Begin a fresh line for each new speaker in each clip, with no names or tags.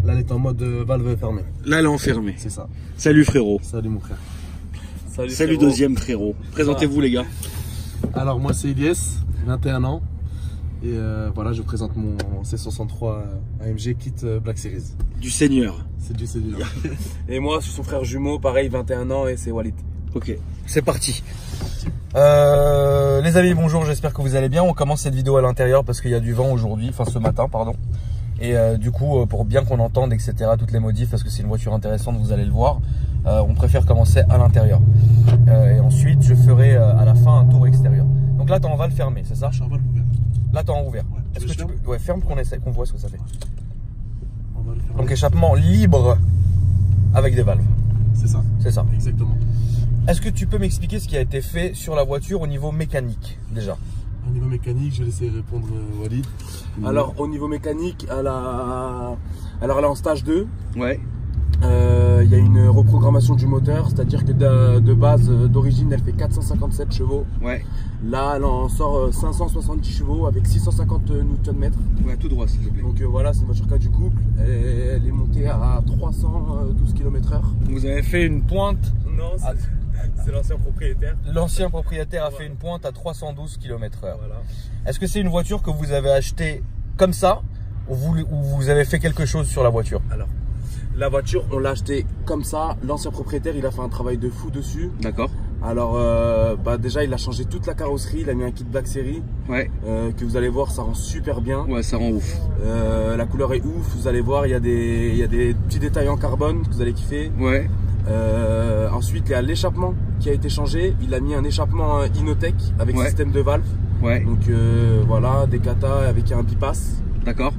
Là, elle est en mode valve fermée.
Là, elle est enfermée.
C'est ça.
Salut frérot.
Salut mon frère.
Salut
frérot.
deuxième frérot. Présentez-vous les gars.
Alors moi c'est Ilyes, 21 ans. Et voilà, je présente mon C63 AMG Kit Black Series.
Du Seigneur.
C'est du Seigneur.
Et moi, je suis son frère jumeau, pareil, 21 ans, et c'est Walid.
Ok, c'est parti. Les amis, bonjour, j'espère que vous allez bien. On commence cette vidéo à l'intérieur parce qu'il y a du vent aujourd'hui, enfin ce matin, pardon. Et du coup, pour bien qu'on entende, etc., toutes les modifs, parce que c'est une voiture intéressante, vous allez le voir, on préfère commencer à l'intérieur. Et ensuite, je ferai à la fin un tour extérieur. Donc là, tu es en valve fermée, c'est ça?
Je suis en valve ouvert.
Là, tu es en ouvert.
Ouais.
Est-ce que tu peux... Ouais, ferme qu'on voit ce que ça fait.
En valve fermée.
Donc échappement libre avec des valves.
C'est ça.
C'est ça.
Exactement.
Est-ce que tu peux m'expliquer ce qui a été fait sur la voiture au niveau mécanique déjà?
Au niveau mécanique, je vais laisser répondre Walid.
Alors, au niveau mécanique, alors elle est en stage 2.
Ouais.
Il y a une reprogrammation du moteur, c'est-à-dire que de base, d'origine, elle fait 457 chevaux.
Ouais.
Là, elle en sort 570 chevaux avec 650 Nm.
Ouais, tout droit s'il te plaît.
Donc voilà, c'est une voiture 4 du couple. Elle est montée à 312 km/h.
Vous avez fait une pointe.
Non, c'est l'ancien propriétaire.
L'ancien propriétaire a fait une pointe à 312 km/h.
Voilà.
Est-ce que c'est une voiture que vous avez achetée comme ça ou vous avez fait quelque chose sur la voiture?
Alors, la voiture, on l'a achetée comme ça. L'ancien propriétaire, il a fait un travail de fou dessus.
D'accord.
Alors, déjà, il a changé toute la carrosserie. Il a mis un kit Black Series.
Ouais.
Que vous allez voir, ça rend super bien.
Ouais, ça rend ouf.
La couleur est ouf. Vous allez voir, il y a des petits détails en carbone que vous allez kiffer.
Ouais.
Ensuite, il y a l'échappement qui a été changé. Il a mis un échappement Inotech avec système de valve.
Ouais.
Donc voilà, des katas avec un bypass.
D'accord.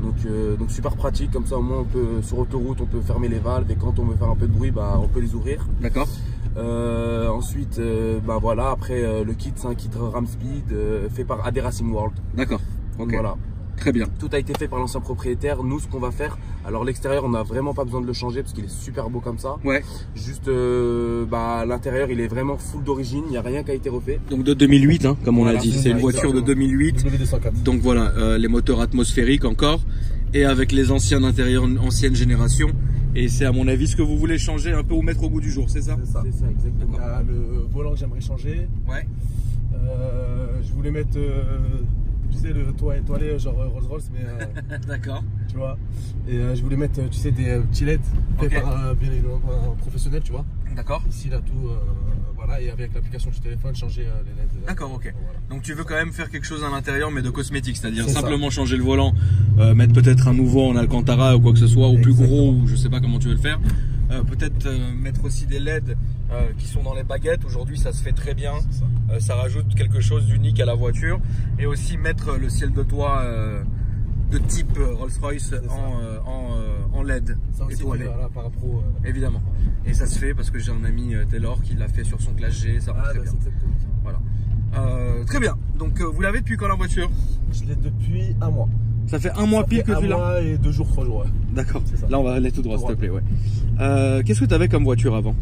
Donc super pratique, comme ça au moins on peut, sur autoroute on peut fermer les valves et quand on veut faire un peu de bruit, on peut les ouvrir.
D'accord.
Ensuite, voilà, après le kit, c'est un kit Ram Speed fait par AD Racing World.
D'accord. Ok.
Voilà.
Très bien.
Tout a été fait par l'ancien propriétaire. Nous, ce qu'on va faire, alors l'extérieur, on n'a vraiment pas besoin de le changer parce qu'il est super beau comme ça.
Ouais.
Juste, l'intérieur, il est vraiment full d'origine. Il n'y a rien qui a été refait.
Donc de 2008, hein, comme on l'a dit. C'est une voiture de
exactement.
2008.
2204.
Donc voilà, les moteurs atmosphériques encore. Et avec les anciens intérieurs ancienne génération. Et c'est à mon avis ce que vous voulez changer un peu ou mettre au goût du jour, c'est ça?
C'est ça.
C'est ça, exactement.
Il y a le volant que j'aimerais changer.
Ouais.
Je voulais mettre, tu sais, le toit étoilé genre Rolls Royce, mais
D'accord.
tu vois. Et je voulais mettre, tu sais, des petits LED faits par un professionnel, tu vois.
D'accord.
Ici, là, tout, voilà, et avec l'application du téléphone, changer les LED.
D'accord, ok.
Voilà.
Donc tu veux quand même faire quelque chose à l'intérieur, mais de cosmétique, c'est-à-dire
C'est
simplement changer le volant, mettre peut-être un nouveau en Alcantara ou quoi que ce soit, ou plus gros, ou je sais pas comment tu veux le faire. Peut-être mettre aussi des LED qui sont dans les baguettes. Aujourd'hui, ça se fait très bien. Ça rajoute quelque chose d'unique à la voiture. Et aussi mettre le ciel de toit de type Rolls-Royce en LED
Ça aussi,
étoilé.
voilà, par rapport
Évidemment. Et ça se fait parce que j'ai un ami Taylor qui l'a fait sur son Classe G. Ça rend très bien. Voilà. Très bien. Donc vous l'avez depuis quand la voiture?
Je l'ai depuis un mois.
Ça fait un mois pile que tu l'as?
Un mois et 2 jours, 3 jours. Ouais.
D'accord.
C'est ça.
Là on va aller tout droit s'il te plaît. Ouais. Qu'est-ce que tu avais comme voiture avant?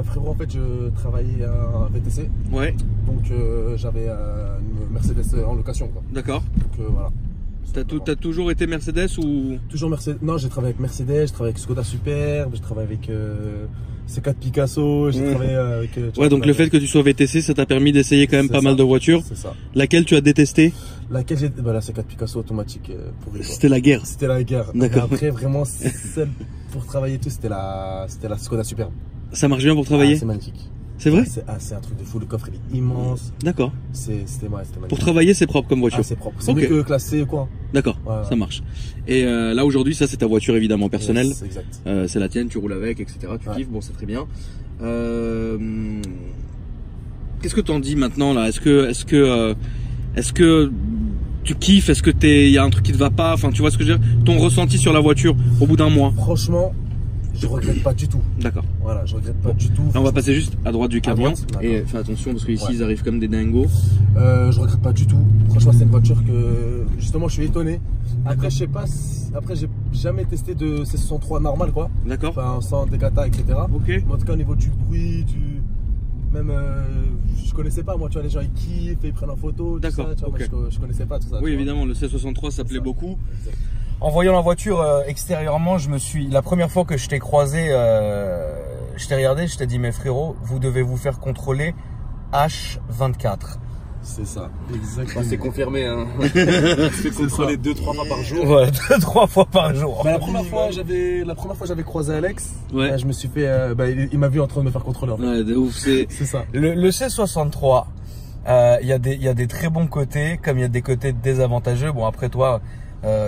Frérot, en fait, je travaillais à VTC.
Ouais.
Donc j'avais une Mercedes en location, quoi.
D'accord.
Donc voilà.
T'as toujours été Mercedes ou?
Toujours Mercedes. Non, j'ai travaillé avec Mercedes, j'ai travaillé avec Skoda Superb, j'ai travaillé avec C4 Picasso, j'ai travaillé avec.
Ouais, donc le fait que tu sois VTC, ça t'a permis d'essayer quand même pas mal de voitures.
C'est ça.
Laquelle tu as détesté?
Laquelle j'ai. Bah, la C4 Picasso automatique pourrie.
C'était la guerre.
C'était la guerre.
D'accord.
Après, vraiment, celle pour travailler et tout, c'était la Skoda Superb.
Ça marche bien pour travailler?
C'est magnifique.
C'est vrai?
C'est un truc de fou, le coffre il est immense.
D'accord.
C'était magnifique.
Pour travailler, c'est propre comme voiture.
C'est propre. C'est mieux que classé quoi.
D'accord, ça marche. Et là aujourd'hui, ça c'est ta voiture évidemment personnelle.
Yes, exact.
C'est la tienne, tu roules avec, etc. Tu kiffes, bon c'est très bien. Qu'est-ce que t'en dis maintenant là? Est-ce que tu kiffes? Est-ce que il y a un truc qui te va pas? Enfin, tu vois ce que je veux dire? Ton ressenti sur la voiture au bout d'un mois?
Franchement, je regrette pas du tout.
D'accord.
Voilà, je regrette pas du tout.
Là, on va passer juste à droite du camion. Et fais attention parce qu'ici ils arrivent comme des dingos.
Je regrette pas du tout. Franchement, c'est une voiture que justement je suis étonné. Après, je sais pas. Après, j'ai jamais testé de C63 normal quoi.
D'accord.
Enfin, sans dégata, etc.
Ok.
Mais en tout cas, au niveau du bruit, même je connaissais pas moi, tu vois, les gens ils kiffent et ils prennent en photo.
D'accord.
Je connaissais pas tout ça.
Oui, évidemment, le C63 ça plaît beaucoup.
Exact.
En voyant la voiture extérieurement, la première fois que je t'ai croisé, je t'ai regardé, je t'ai dit, mais frérot, vous devez vous faire contrôler H24.
C'est ça, exactement.
C'est confirmé, hein. C'est contrôlé 2-3 fois par jour.
Voilà, 2-3 fois par jour.
Bah, la première fois j'avais croisé Alex,
ouais.
Je me suis fait, il m'a vu en train de me faire contrôler. En fait.
Ouais, de ouf, c'est
ça.
Le C63, il y a des très bons côtés, comme il y a des côtés désavantageux. Bon, après toi,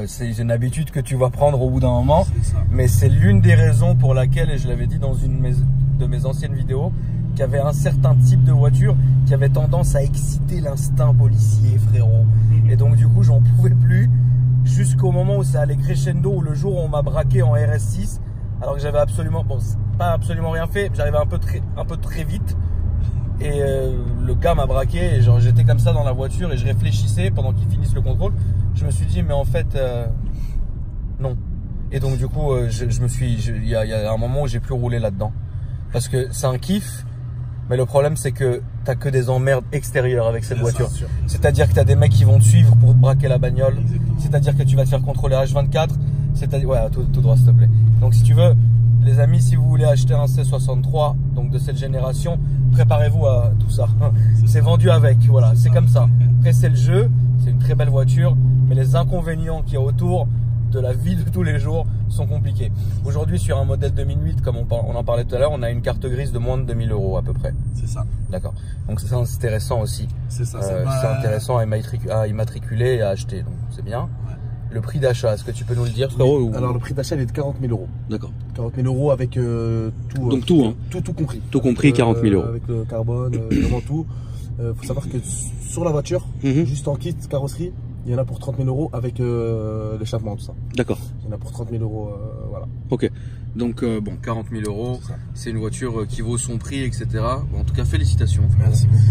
c'est une habitude que tu vas prendre au bout d'un moment, mais c'est l'une des raisons pour laquelle, et je l'avais dit dans une de mes anciennes vidéos, qu'il y avait un certain type de voiture qui avait tendance à exciter l'instinct policier, frérot. Et donc du coup, j'en pouvais plus jusqu'au moment où ça allait crescendo, où le jour où on m'a braqué en RS6, alors que j'avais absolument, bon, pas absolument rien fait, j'arrivais un peu très vite. Et le gars m'a braqué et genre j'étais comme ça dans la voiture et je réfléchissais pendant qu'il finisse le contrôle. Je me suis dit mais en fait non. Et donc du coup il y a un moment où j'ai plus roulé là-dedans. Parce que c'est un kiff, mais le problème c'est que t'as que des emmerdes extérieures avec cette voiture. C'est-à-dire que t'as des mecs qui vont te suivre pour te braquer la bagnole. C'est-à-dire que tu vas te faire contrôler H24. C'est-à-dire, ouais, tout droit s'il te plaît. Donc si tu veux, les amis, si vous voulez acheter un C63, donc de cette génération, préparez-vous à tout ça. C'est vendu avec, voilà, c'est comme ça. Après c'est le jeu, c'est une très belle voiture, mais les inconvénients qu'il y a autour de la vie de tous les jours sont compliqués. Aujourd'hui, sur un modèle 2008, comme on en parlait tout à l'heure, on a une carte grise de moins de 2000 € à peu près.
C'est ça. D'accord.
Donc c'est intéressant aussi.
C'est ça.
C'est intéressant à immatriculer et à acheter, donc c'est bien. Ouais. Le prix d'achat, est-ce que tu peux nous le dire, frérot?
Oui. Alors le prix d'achat il est de 40 000 €. D'accord. 40 000 € avec tout.
Donc tout, hein.
Tout compris.
Tout compris, 40 000 €.
Avec le carbone, vraiment tout. Faut savoir que sur la voiture, juste en kit carrosserie, il y en a pour 30 000 € avec l'échappement, tout ça. D'accord. Il y en a pour 30 000 €, voilà. Ok. Donc, bon, 40 000 €, c'est une voiture qui vaut son prix, etc. Bon, en tout cas, félicitations. Merci beaucoup.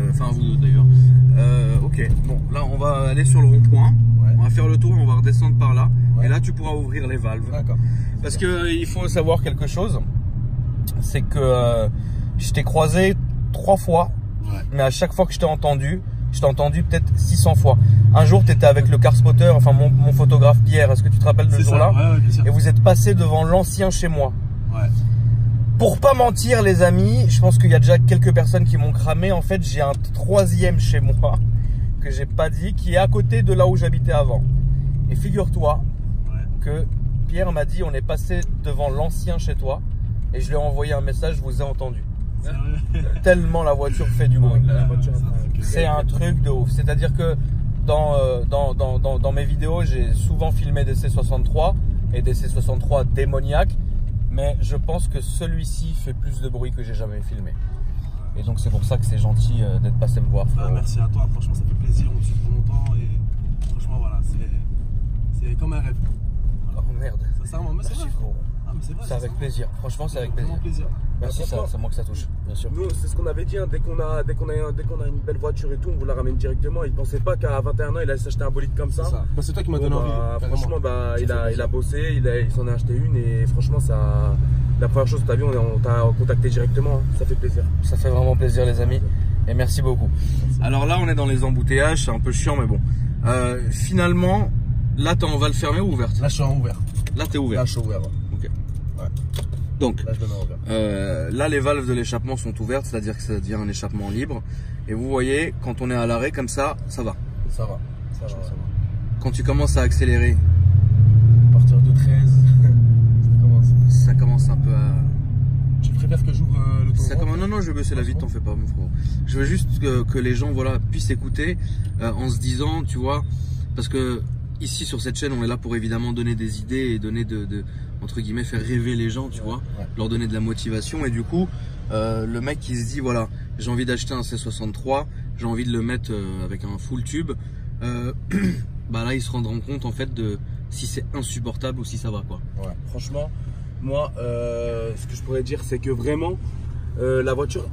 Enfin, à vous deux d'ailleurs. Ok, bon, là, on va aller sur le rond-point. Ouais. On va faire le tour, on va redescendre par là. Ouais. Et là, tu pourras ouvrir les valves. D'accord. Parce qu'il faut savoir quelque chose. C'est que je t'ai croisé 3 fois. Ouais. Mais à chaque fois que je t'ai entendu peut-être 600 fois. Un jour, tu étais avec le car spotter, enfin mon photographe Pierre, est-ce que tu te rappelles de ce jour-là? Ouais, bien sûr. Et vous êtes passé devant l'ancien chez moi. Ouais. Pour pas mentir, les amis, je pense qu'il y a déjà quelques personnes qui m'ont cramé. En fait, j'ai un 3e chez moi que j'ai pas dit, qui est à côté de là où j'habitais avant. Et figure-toi que Pierre m'a dit, on est passé devant l'ancien chez toi, et je lui ai envoyé un message, je vous ai entendu. Tellement la voiture fait du bruit. C'est un truc de ouf. C'est-à-dire que dans mes vidéos, j'ai souvent filmé des C63 et des C63 démoniaques, mais je pense que celui-ci fait plus de bruit que j'ai jamais filmé. Et donc c'est pour ça que c'est gentil d'être passé me voir.
Merci à toi, franchement ça fait plaisir, on te suit pour longtemps et franchement voilà, c'est comme un rêve.
Oh merde.
C'est
c'est avec plaisir, franchement c'est avec plaisir. Merci, c'est moi que ça touche, bien sûr.
Nous, c'est ce qu'on avait dit, hein, dès qu'on a une belle voiture et tout, on vous la ramène directement. Il pensait pas qu'à 21 ans, il allait s'acheter un bolide comme ça.
C'est toi qui m'as donné envie.
Franchement, il a bossé, il s'en a acheté une et franchement, ça, la première chose que tu as vu, on t'a contacté directement. Hein, ça fait plaisir.
Ça fait vraiment plaisir, les amis. Et merci beaucoup. Alors là, on est dans les embouteillages, c'est un peu chiant, mais bon. Finalement, là, t'es en valve fermée ou ouverte?
Là, je suis en ouvert.
Là, t'es ouvert.
Là, je suis ouvert.
Ok. Ouais. Donc, là, les valves de l'échappement sont ouvertes, c'est-à-dire que ça devient un échappement libre. Et vous voyez, quand on est à l'arrêt comme ça, ça va.
Ça va.
Quand tu commences à accélérer,
à partir de 13,
ça commence un peu à...
Tu préfères que j'ouvre le tour?
Non, je vais baisser la vitre, t'en fais pas, mon frère. Je veux juste que les gens puissent écouter en se disant, tu vois, parce que ici sur cette chaîne, on est là pour évidemment donner des idées et donner entre guillemets, faire rêver les gens, tu vois, leur donner de la motivation. Et du coup, le mec qui se dit, voilà, j'ai envie d'acheter un C63, j'ai envie de le mettre avec un full tube, bah là, ils se rendront compte en fait de si c'est insupportable ou si ça va, quoi.
Ouais, franchement, moi, ce que je pourrais dire, c'est que vraiment, la voiture,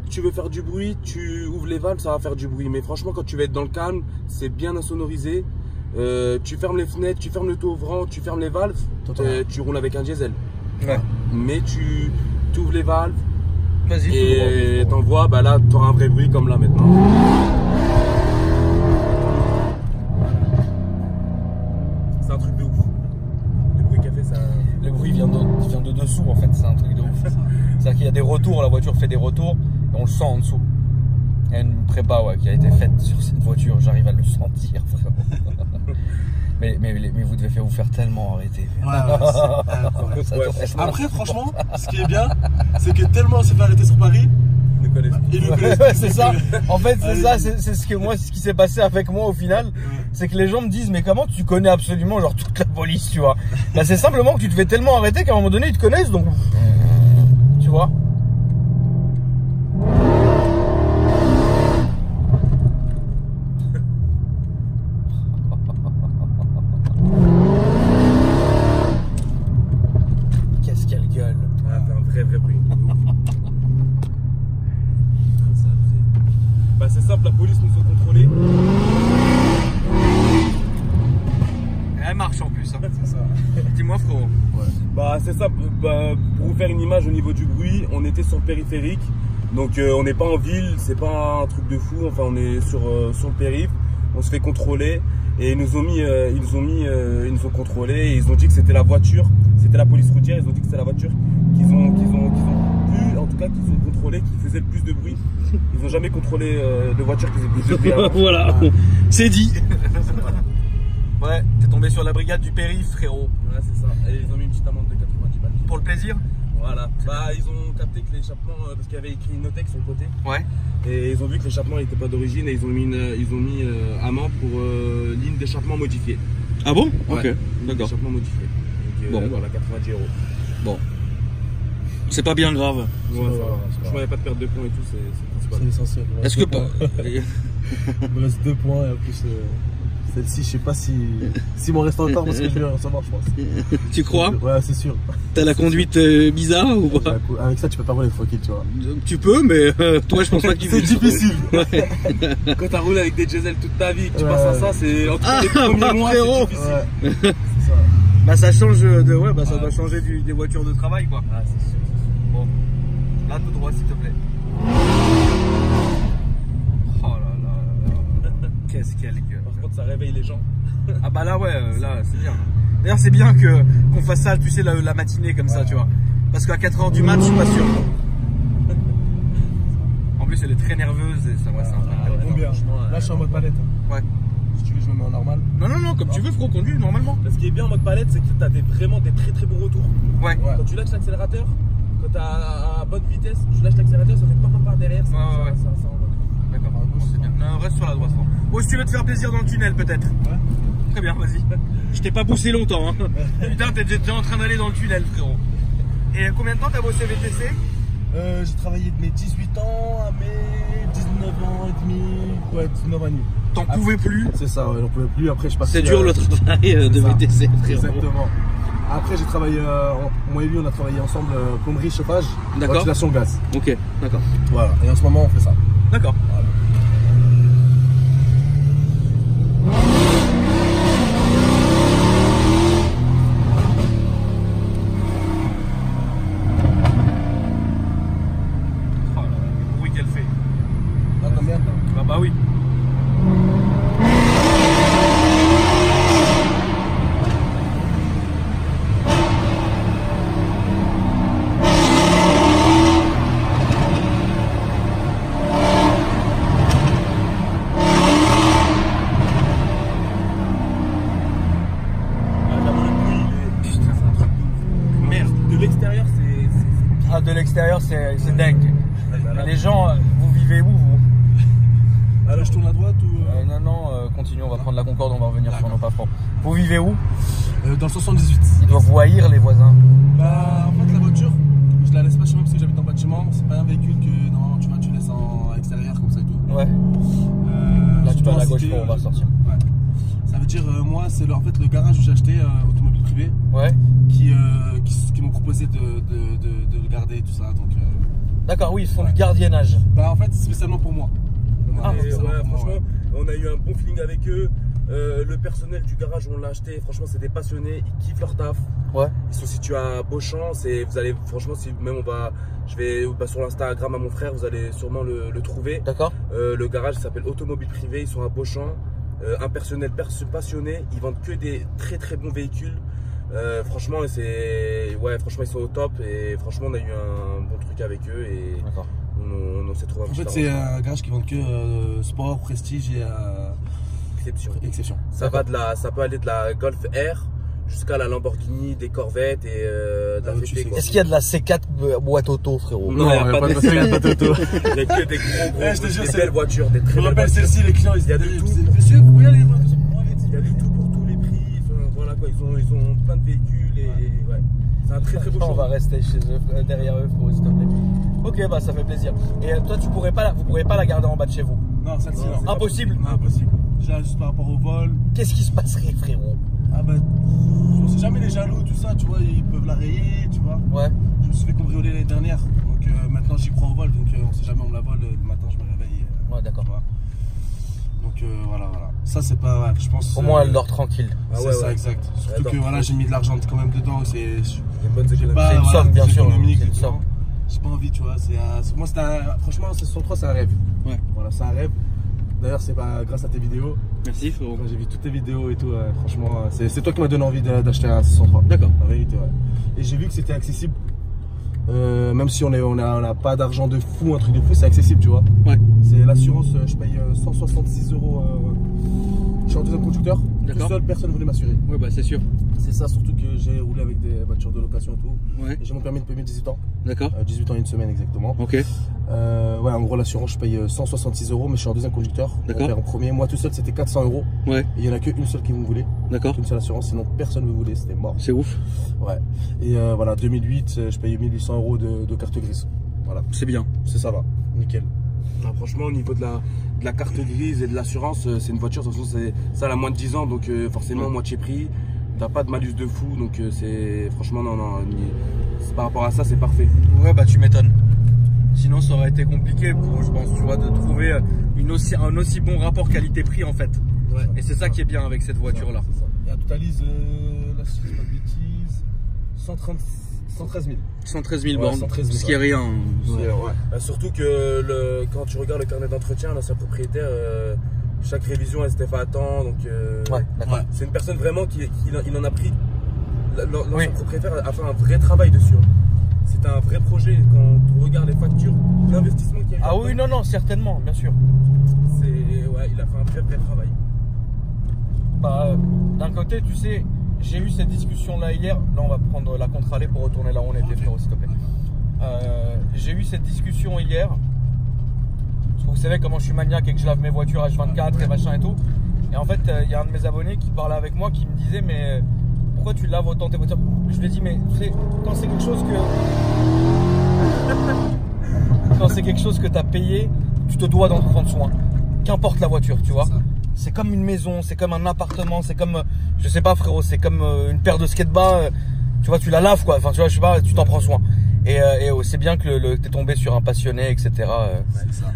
tu veux faire du bruit, tu ouvres les valves, ça va faire du bruit. Mais franchement, quand tu vas être dans le calme, c'est bien insonorisé. Tu fermes les fenêtres, tu fermes le toit ouvrant, tu fermes les valves, tu roules avec un diesel. Ouais. Mais tu ouvres les valves et t'envoies, bah là tu auras un vrai bruit comme là maintenant. fait ça.
Le bruit vient de dessous en fait, c'est un truc de ouf. C'est-à-dire qu'il y a des retours, la voiture fait des retours et on le sent en dessous. Il y a une prépa qui a été faite sur cette voiture, j'arrive à le sentir vraiment. mais vous devez vous faire tellement arrêter.
Après franchement, ce qui est bien, c'est que tellement on s'est fait arrêter sur Paris,
c'est ça. En fait, c'est ça, c'est ce qui s'est passé avec moi au final. C'est que les gens me disent, mais comment tu connais absolument genre toute la police, tu vois? Bah, c'est simplement que tu te fais tellement arrêter qu'à un moment donné, ils te connaissent, donc tu vois. Qu'est-ce qu'elle gueule.
Ah, c'est un vrai bruit. Bah c'est simple, la police nous a contrôlés.
Elle marche en plus, hein.
C'est ça.
Dis-moi frérot.
Ouais. Bah c'est ça, bah, pour vous faire une image au niveau du bruit, on était sur le périphérique. Donc on n'est pas en ville, c'est pas un truc de fou, enfin on est sur le périph', on se fait contrôler et ils nous ont contrôlé et ils ont dit que c'était la voiture, c'était la police routière, ils ont dit que c'était la voiture qu'ils ont pu, en tout cas qu'ils ont contrôlé, qui faisait le plus de bruit. Ils n'ont jamais contrôlé de voiture qui faisait le plus de bruit avant.
Voilà, c'est dit. Ouais, t'es tombé sur la brigade du périph', frérot.
Ouais, c'est ça. Et ils ont mis une petite amende de 90 balles.
Pour le plaisir?
Voilà. Bah, ils ont capté que l'échappement, parce qu'il y avait écrit Innotech sur le côté.
Ouais.
Et ils ont vu que l'échappement n'était pas d'origine et ils ont mis amende pour ligne d'échappement modifiée.
Ah bon?
Ouais,
ok, d'accord.
D'échappement modifié. Donc,
bon.
Voilà, 90 €.
Bon. C'est pas bien grave.
Ouais, ça va. Franchement, il n'y a pas de perte de points et tout, c'est principal.
C'est essentiel.
Est-ce que
il me reste 2 points et en plus celle-ci, je sais pas si m'en reste encore parce que je vais recevoir, je pense.
Tu crois?
Ouais, c'est sûr.
T'as la conduite bizarre ou pas?
Avec ça, tu peux pas rouler tranquille, tu vois.
Tu peux, mais toi, je pense pas que tu
c'est difficile.
Ouais.
Quand t'as roulé avec des diesel toute ta vie, que tu passes à ça, c'est en tout cas les premiers mois, c'est difficile.
Ouais. C'est ça.
Bah ça change ça doit changer des voitures de travail quoi.
Ah, c'est sûr.
Bon, là tout droit s'il te plaît. Oh là là, qu'est-ce qu'elle gueule.
Par contre, ça réveille les gens.
Ah bah là ouais, là c'est bien. D'ailleurs c'est bien qu'on fasse ça, tu sais, la matinée comme ça, tu vois. Parce qu'à 4 h du mat, je suis pas sûr. En plus elle est très nerveuse et ça va, c'est un
Bon, bien. Là, je suis en mode palette.
Ouais.
Si tu veux, je me mets en normal.
Non, comme tu veux, frérot, conduis normalement.
Ce qui est bien en mode palette, c'est que tu as vraiment des très bons retours.
Ouais.
Quand tu lâches l'accélérateur, quand tu as à bonne vitesse, tu lâches l'accélérateur, ça fait pas par derrière. Ça
D'accord, c'est bien. Non, reste sur la droite. Oh, si tu veux te faire plaisir dans le tunnel, peut-être.
Ouais.
Très bien, vas-y. Je t'ai pas poussé longtemps. Hein. Putain, t'es déjà en train d'aller dans le tunnel, frérot. Et combien de temps t'as bossé VTC?
J'ai travaillé de mes 18 ans à mes 19 ans et demi. Ouais, 19 ans et demi.
T'en pouvais plus?
C'est ça, ouais, j'en pouvais plus. Après, je passais.
C'est dur le travail de VTC, frérot.
Exactement. Après, j'ai travaillé, moi et lui, on a travaillé ensemble plomberie, chauffage, ventilation, gaz.
Ok, d'accord.
Voilà, et en ce moment, on fait ça.
D'accord. Voilà. Oh là là, le bruit qu'elle fait.
Ah, combien?
Bah oui. De l'extérieur, c'est dingue. Les gens, vous vivez où vous?
Alors je tourne à droite ou
Non, continue, on va prendre la Concorde, on va revenir sur nos pas francs. Vous vivez où?
Dans le 78.
Ils doivent voyir les voisins.
Bah en fait la voiture, je la laisse pas chez moi parce que j'habite en bâtiment. C'est pas un véhicule que normalement tu laisses en extérieur comme ça et tout.
Ouais. Là tu vas à la gauche, on va sortir.
Ouais. Ça veut dire moi c'est en fait le garage où j'ai acheté automobile privée.
Ouais.
Qui m'ont proposé de le garder tout ça donc.
D'accord, oui, ils font du gardiennage.
Bah en fait c'est spécialement pour moi.
Franchement, on a eu un bon feeling avec eux. Le personnel du garage où on l'a acheté, franchement c'est des passionnés, ils kiffent leur taf.
Ouais.
Ils sont situés à Beauchamp, vous allez franchement si même je vais sur l'Instagram à mon frère, vous allez sûrement le trouver.
D'accord.
Le garage s'appelle Automobile Privée, ils sont à Beauchamp. Un personnel passionné, ils vendent que des très bons véhicules. Franchement, franchement, ils sont au top et franchement, on a eu un bon truc avec eux et on s'est trouvé un petit.
En fait, c'est un garage qui vend que sport, prestige et exception.
Ça peut aller de la Golf R jusqu'à la Lamborghini, des Corvettes et de la VP.
Est-ce qu'il y a de la C4 boîte auto, frérot?
Non, il n'y a pas de C4 auto. Il n'y a que des gros, des belles voitures, des très belles voitures.
Celle-ci, les clients, il y a de tout.
Monsieur, vous voyez, il y a de tout pour tous les prix. Voilà quoi, ils ont plein de véhicules et ouais. C'est un très beau show.
On va rester chez eux, derrière eux, frérot, s'il te plaît. Ok, bah ça fait plaisir. Et toi, vous pourrez pas la garder en bas de chez vous?
Non, celle-ci, non.
Impossible.
Impossible. Juste par rapport au vol.
Qu'est-ce qui se passerait, frérot?
Ah bah, on sait jamais les jaloux, tout ça, tu vois, ils peuvent la rayer, tu vois.
Ouais.
Je me suis fait cambrioler l'année dernière, donc maintenant j'y crois au vol, donc on sait jamais on me la vole, le matin je me réveille.
Ouais, d'accord.
Donc voilà. Ça c'est pas, ouais, je pense.
Au moins elle dort tranquille.
C'est ça, exact. Surtout que voilà, j'ai mis de l'argent quand même dedans, c'est
une somme, bien sûr. C'est une somme.
J'ai pas envie, tu vois, moi franchement, ce 63 c'est un rêve.
Ouais.
Voilà, c'est un rêve. D'ailleurs, c'est pas grâce à tes vidéos.
Merci frérot.
J'ai vu toutes tes vidéos et tout, franchement, c'est toi qui m'as donné envie d'acheter un 603.
D'accord.
La vérité, ouais. Et j'ai vu que c'était accessible. Même si on n'a pas d'argent de fou, un truc de fou, c'est accessible, tu vois. Ouais. C'est l'assurance, je paye 166 €. Je suis en deuxième conducteur. Tout seul, personne ne voulait m'assurer.
Ouais, bah c'est sûr.
C'est ça, surtout que j'ai roulé avec des voitures de location et tout.
Ouais.
J'ai mon permis depuis mes 18 ans.
D'accord.
18 ans et une semaine exactement.
Ok.
Ouais, en gros, l'assurance, je paye 166 €, mais je suis en deuxième conducteur.
D'accord.
En premier, moi tout seul, c'était 400 €.
Ouais.
Et il n'y en a qu'une seule qui me voulait.
D'accord.
Une seule assurance, sinon personne ne me voulait, c'était mort.
C'est ouf.
Ouais. Et voilà, 2008, je payais 1800 € de carte grise. Voilà.
C'est bien.
Ça va. Nickel.
Non, franchement, au niveau de la carte grise et de l'assurance, c'est une voiture, de toute façon, ça elle a moins de 10 ans, donc forcément, moitié prix. T'as pas de malus de fou, donc c'est franchement, non, par rapport à ça, c'est parfait.
Ouais, bah tu m'étonnes. Sinon, ça aurait été compliqué, je pense, tu vois, de trouver un aussi bon rapport qualité-prix en fait. Ouais. Et c'est ça qui est bien avec cette voiture-là.
Et à totalise, là, si je dis pas de bêtises, 113 000.
113 000 bornes, ce qui est rien.
Ouais. Bah, surtout que quand tu regardes le carnet d'entretien, l'ancien propriétaire, chaque révision elle s'était fait à temps, donc c'est une personne vraiment il en a pris. L'ancien propriétaire a fait un vrai travail dessus. C'était un vrai projet quand on regarde les factures, l'investissement qu'il y a eu.
Ah oui, non, certainement, bien sûr.
Il a fait un vrai travail.
Bah, d'un côté, tu sais, j'ai eu cette discussion là hier. Là, on va prendre la contre-allée pour retourner là où on était, frérot, s'il te plaît. J'ai eu cette discussion hier. Parce que vous savez comment je suis maniaque et que je lave mes voitures H24 et machin et tout. Et en fait, il y a un de mes abonnés qui parlait avec moi qui me disait, mais pourquoi tu laves autant tes voitures? Je lui ai dit, mais tu sais, quand c'est quelque chose que tu as payé, tu te dois d'en prendre soin. Qu'importe la voiture, tu vois. C'est comme une maison, c'est comme un appartement, c'est comme, je sais pas frérot, c'est comme une paire de skate-bas, tu vois, tu la laves quoi, enfin tu vois, je sais pas, tu t'en prends soin. Et c'est bien que t'es tombé sur un passionné, etc.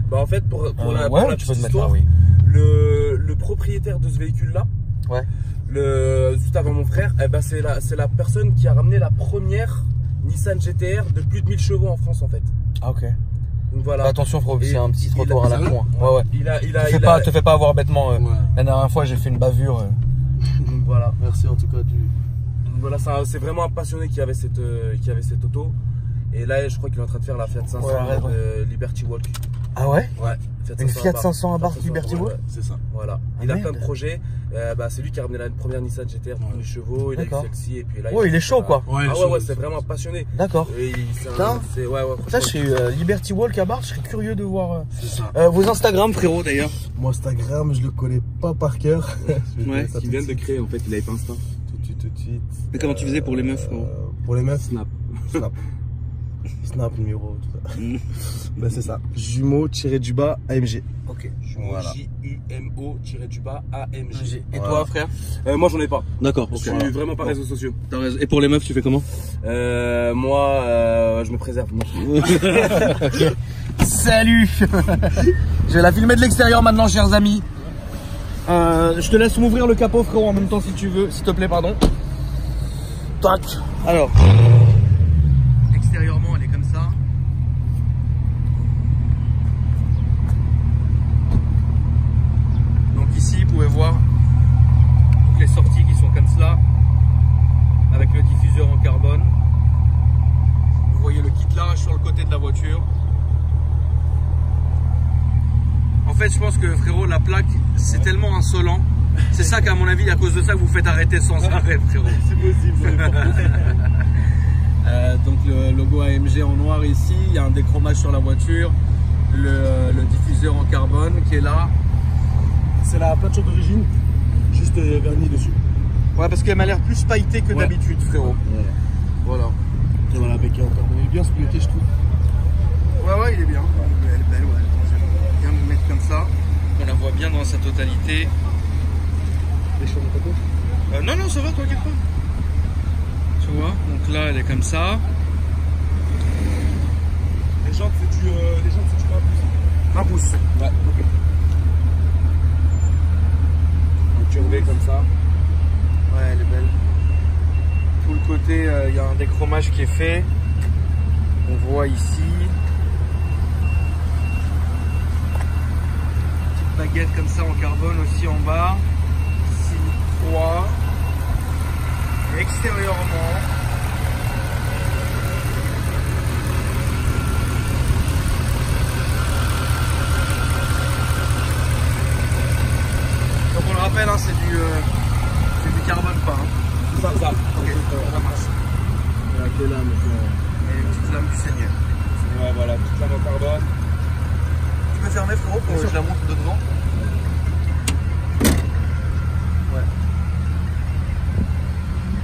Bah en fait, pour la petite histoire, le propriétaire de ce véhicule-là, juste avant mon frère, c'est la personne qui a ramené la première Nissan GT-R de plus de 1000 chevaux en France en fait.
Ah ok.
Donc voilà.
Attention frérot, c'est un petit trottoir à la con. Ouais. Te fais pas avoir bêtement. La dernière fois j'ai fait une bavure.
Donc voilà.
Merci en tout cas du.
Donc voilà, c'est vraiment un passionné qui avait cette auto. Et là, je crois qu'il est en train de faire la Fiat 500 Liberty Walk.
Ah ouais?
Ouais.
Une Fiat 500 à barre Liberty Walk?
C'est ça. Voilà. Il a plein de projets. C'est lui qui a ramené la première Nissan GT-R pour les chevaux. Il a eu celle-ci et puis là.
Ouais, il est chaud quoi.
Ouais, c'est vraiment un passionné.
D'accord.
Putain.
Ça, je serais Liberty Walk à barre, je serais curieux de voir. Vos Instagram, frérot d'ailleurs.
Mon Instagram, je le connais pas par cœur.
Ouais, il vient de créer en fait, il avait pas Insta.
Tout de suite.
Mais comment tu faisais pour les meufs, frérot?
Pour les meufs?
Snap, numéro, tout ça.
Ben c'est ça. Jumeau-du-bas AMG.
Ok. Jumeau-AMG.
Et toi, frère?
Moi, j'en ai pas.
D'accord.
Je suis vraiment pas réseaux sociaux.
Et pour les meufs, tu fais comment?
Moi, je me préserve.
Salut. Je vais la filmer de l'extérieur maintenant, chers amis. Je te laisse m'ouvrir le capot, frérot, en même temps si tu veux. S'il te plaît, pardon. Tac. Alors. Extérieurement, elle est comme ça. Donc ici, vous pouvez voir toutes les sorties qui sont comme cela, avec
fait, je pense que frérot, la plaque, c'est tellement insolent. C'est ça qu'à mon avis, à cause de ça, que vous faites arrêter sans arrêt, frérot.
C'est possible.
Donc le logo AMG en noir ici, il y a un déchromage sur la voiture, le diffuseur en carbone qui est là.
C'est la peinture d'origine, juste vernis dessus.
Ouais, parce qu'elle m'a l'air plus pailletée que d'habitude, frérot.
Ouais.
Voilà.
Et voilà, avec un carbone. Il est bien splitté, je trouve.
Ouais, il est bien. Elle est belle, ouais. Je vais bien me mettre comme ça. On la voit bien dans sa totalité.
Les choses de côté
non, ça va, t'inquiète pas. Tu vois, donc là, elle est comme ça.
Les jantes, c'est du
Un pouce.
Ouais, ok. Donc tu remets comme ça.
Ouais, elle est belle. Tout le côté, il y a un déchromage qui est fait. On voit ici. Petite baguette comme ça en carbone aussi en bas. Ici, 3. Et extérieurement. Donc on le rappelle, hein, c'est du carbone pas. Hein.
Ça.
Ok, ça marche.
Et avec les lames.
Et une petite lame du Seigneur.
Ouais, voilà, petite lame en carbone.
Tu peux fermer, frérot, pour que je la montre de devant. Ouais.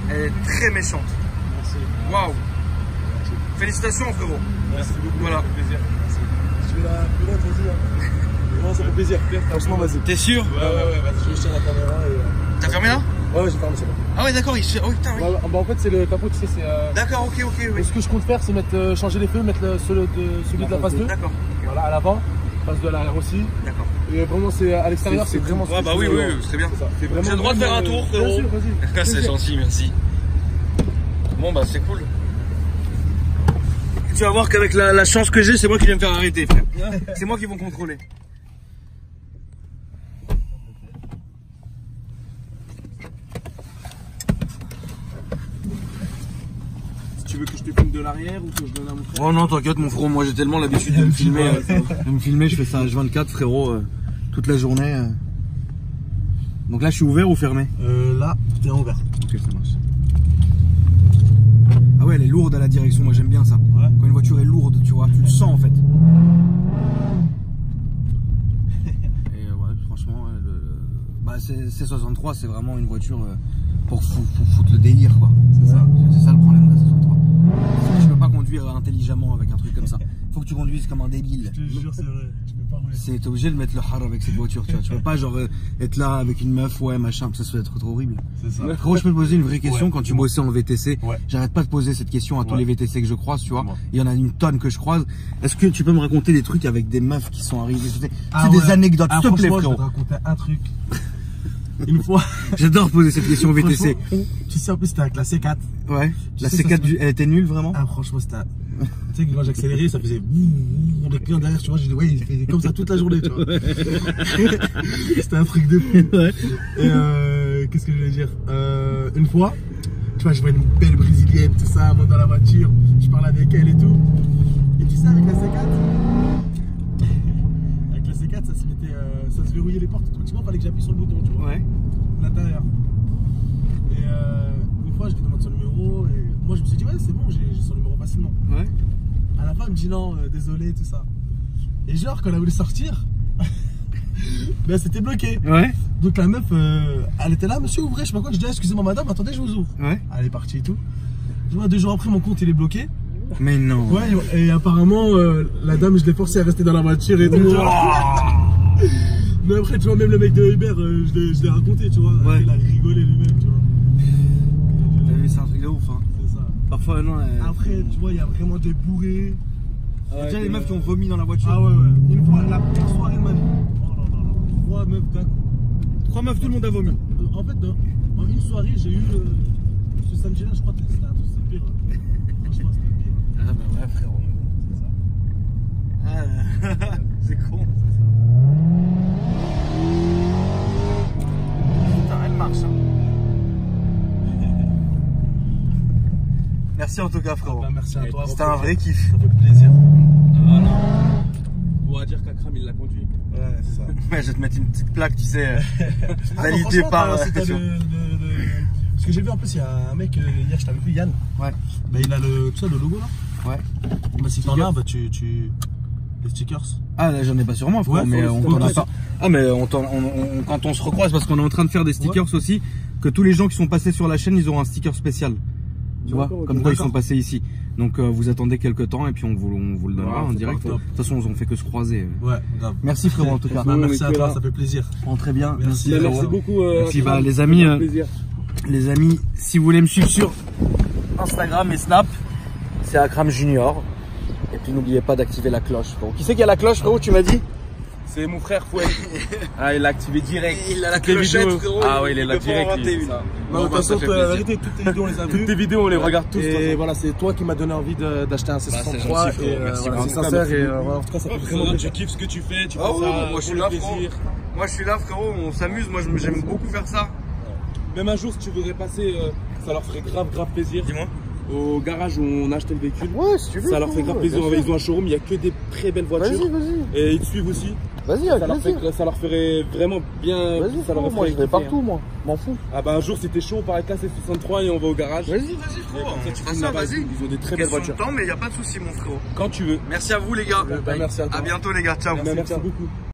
Elle est très méchante.
Merci.
Waouh. Félicitations, frérot.
Merci beaucoup.
Voilà.
Ça fait plaisir. Merci. Si tu veux la plus loin, vas-y. Hein. Non, ça fait plaisir. Franchement, vas-y.
T'es sûr?
Ouais, vas-y. Je tiens la caméra et.
T'as fermé là?
Ouais, j'ai fermé, c'est bon.
Ah ouais, d'accord, oh putain, oui.
Bah, en fait, c'est le capot, tu sais, c'est.
D'accord, ok, oui.
Ce que je compte faire, c'est mettre, changer les feux, mettre celui de la phase 2.
D'accord.
Voilà, à l'avant, phase 2 à l'arrière aussi.
D'accord.
Et vraiment, c'est à l'extérieur, c'est vraiment.
Ouais, bah oui, c'est bien.
J'ai
le droit de faire un tour, frérot.
Bien sûr, vas-y.
C'est gentil, merci. Bon, bah c'est cool. Tu vas voir qu'avec la chance que j'ai, c'est moi qui vais me faire arrêter, frère. C'est moi qui vont contrôler.
Tu veux que je te filme de l'arrière ou que je donne à mon frère?
Oh non, t'inquiète, mon frérot, moi j'ai tellement l'habitude de me filmer. Je fais ça H24, frérot, toute la journée. Donc là, je suis ouvert ou fermé?
Là, t'es ouvert.
Ok, ça marche. Ah ouais, elle est lourde à la direction, moi j'aime bien ça.
Ouais.
Quand une voiture est lourde, tu vois, tu le sens en fait. Et ouais, franchement, C63, c'est vraiment une voiture pour foutre le délire, quoi.
C'est ça.
C'est ça le problème de la C63. Tu peux pas conduire intelligemment avec un truc comme ça. Faut que tu conduises comme un débile.
Je te jure, c'est vrai. Tu peux pas rouler.
T'es obligé de mettre le har avec cette voiture, tu vois. Tu peux pas genre être là avec une meuf, ouais, machin, ça se fait être trop horrible.
C'est ça.
Frérot, je peux te poser une vraie question quand tu bossais en VTC.
Ouais.
J'arrête pas de poser cette question à tous les VTC que je croise, tu vois.
Ouais.
Il y en a une tonne que je croise. Est-ce que tu peux me raconter des trucs avec des meufs qui sont arrivées? C'est des anecdotes, s'il te plaît, frérot.
Je vais te raconter un truc. Une fois.
J'adore poser cette question au VTC.
Tu sais, en plus, c'était avec la C4.
Ouais. La C4, elle était nulle, vraiment?
Ah, franchement, c'était. Tu sais que quand j'accélérais, ça faisait. Les clients derrière, tu vois, j'ai dit, ouais, il fait comme ça toute la journée, tu vois. C'était un truc de fou. Ouais. Et qu'est-ce que je voulais dire? Une fois, tu vois, je vois une belle brésilienne, tout ça, moi dans la voiture, je parle avec elle et tout. Et tu sais, avec la C4, ça se mettait. Ça se verrouillait les portes automatiquement, il fallait que j'appuie sur le bouton, tu vois.
Ouais.
À l'intérieur. Et une fois, je lui demande son numéro, et moi je me suis dit, ouais, c'est bon, j'ai son numéro facilement.
Ouais.
À la fin, elle me dit non, désolé, tout ça. Et genre, quand elle a voulu sortir, ben c'était bloqué.
Ouais.
Donc la meuf, elle était là, monsieur, ouvrez, je sais pas quoi. Je dis, ah, excusez-moi, madame, attendez, je vous ouvre.
Ouais.
Elle est partie et tout. Je vois, 2 jours après, mon compte il est bloqué.
Mais non.
Ouais, et apparemment, la dame, je l'ai forcée à rester dans la voiture et tout. Mais après, tu vois, même le mec de Uber, je l'ai raconté, tu vois.
Ouais.
Il a rigolé lui-même, tu vois.
Mais c'est un truc de ouf, hein.
C'est ça.
Parfois, non.
Après, tu vois, il y a vraiment des bourrés.
Il y a déjà les meufs qui ont vomi dans la voiture.
Ah ouais. Une fois, la pire soirée de ma vie. Oh là là là. 3 meufs d'un coup.
3 meufs, tout le monde a vomi.
En fait, en une soirée, j'ai eu ce samedi-là, je crois que c'était un truc, c'est pire. Franchement, c'était pire.
Ah bah ouais, frérot. C'est ça. Ah, c'est con. Putain, elle marche, hein. Merci en tout cas, frérot.
Ah bah, merci à toi.
C'était un vrai kiff.
Ça fait plaisir.
Voilà.
pourra dire qu'Akram il l'a conduit.
Ouais, c'est ça.
Ouais, je vais te mettre une petite plaque, tu sais, validée par.
Parce que j'ai vu en plus, il y a un mec, hier j'étais avec lui, Yann.
Ouais.
Bah, il a le logo là.
Ouais.
Bah, si t'en as, bah, les stickers.
Ah là j'en ai pas sur moi, frère, mais on t'en a pas. Ah mais quand on se recroise, parce qu'on est en train de faire des stickers aussi, que tous les gens qui sont passés sur la chaîne, ils auront un sticker spécial. Tu vois, comme quoi ils sont passés ici. Donc vous attendez quelques temps et puis on vous le donnera en direct. De toute façon, on fait que se croiser.
Ouais, grave.
Merci frérot en tout cas.
Merci à toi, ça fait plaisir.
Très bien.
Merci beaucoup.
Merci les amis, si vous voulez me suivre sur Instagram et Snap, c'est Akram Junior. Et puis n'oubliez pas d'activer la cloche. Frérot. Qui c'est qui a la cloche, frérot, tu m'as dit?
C'est mon frère Fouet. Ah, il l'a activé direct.
Il a la clochette, frérot.
Ah ouais, il est là direct.
Non, de toute façon, la vérité, toutes tes vidéos, on les a vues.
Toutes tes vidéos, on les regarde tous.
Et voilà, c'est toi qui m'as donné envie d'acheter un C63. C'est sincère. Et en tout cas, ça fait vraiment plaisir.
Tu kiffes ce que tu fais. Tu fais
ça.
Moi, je suis là, frérot.
Moi, je suis là, frérot. On s'amuse. Moi, j'aime beaucoup faire ça.
Même un jour, si tu voudrais passer, ça leur ferait grave plaisir.
Dis-moi.
Au garage où on a acheté le véhicule.
Ouais, si tu veux.
Ça leur fait grave plaisir. Ils ont un showroom, il n'y a que des très belles voitures.
Vas-y.
Et ils te suivent aussi.
Vas-y,
ça leur ferait vraiment bien.
Vas-y, moi je vais partout, moi. M'en fous.
Ah bah un jour, c'était chaud, on avec là, c'est 63 et on va au garage.
Vas-y, frérot.
Vas-y. Ils ont des très belles voitures.
Temps, mais il n'y a pas de souci, mon frérot.
Quand tu veux.
Merci à vous, les gars.
Merci à toi.
À bientôt, les gars. Ciao.
Merci beaucoup.